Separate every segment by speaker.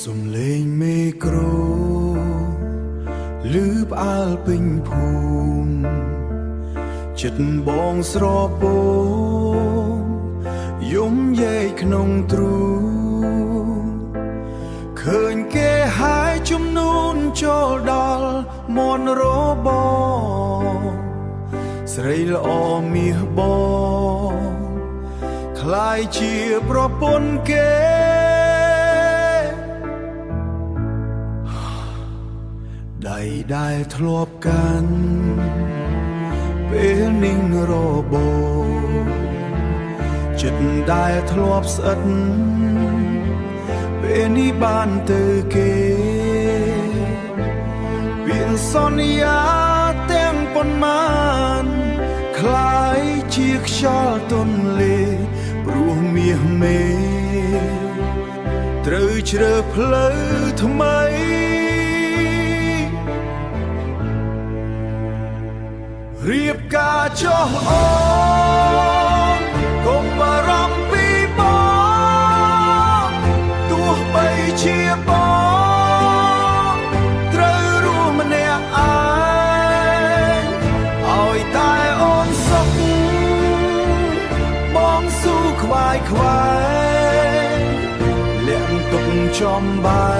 Speaker 1: សំឡេងមេក្រូឮផ្អើលពេញភូមិចិត្តបងស្រពោងយំយាយក្នុងទ្រូងឃើញគេហាយជំនូនចូលដល់មន់របងស្រីល្អមាសបងคล้ายជាប្រពន្ធគេដៃដែលធ្លាប់កាន់ពេលนิ่งរបូរចិត្តដែលធ្លាប់ស្អិតពេលនេះបានទៅគេពាក្យសន្យាទាំងប៉ុន្មានคล้ายជាខ្យល់ទន្លេព្រោះមាសមេត្រូវជ្រើសផ្លូវថ្មីរៀបការចុះអូនកុំបារម្ភពីបងទោះបីជាបងត្រូវរួមម្នាក់ឯងឲ្យតែអូនសុខបងស៊ូខ្វាយខ្វែងលាក់ទុកចំបែ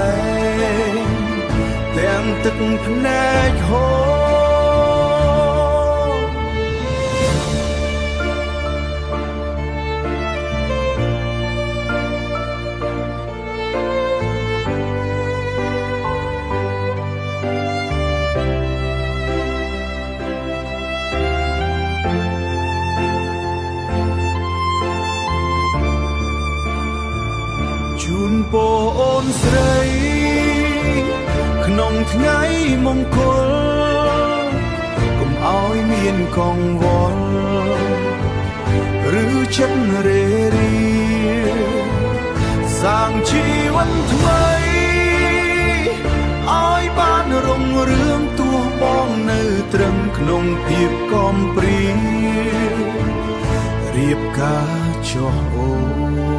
Speaker 1: ងទាំងទឹកភ្នែកហូរជូនពរអូនស្រីក្នុងថ្ងៃមង្គលកុំឲ្យមានកង្វល់ឬចិត្តរេរាសាងជីវិតថ្មីឲ្យបានរុងរឿងទោះបងនៅត្រឹមក្នុងភាពកំព្រារៀបការចុះអូ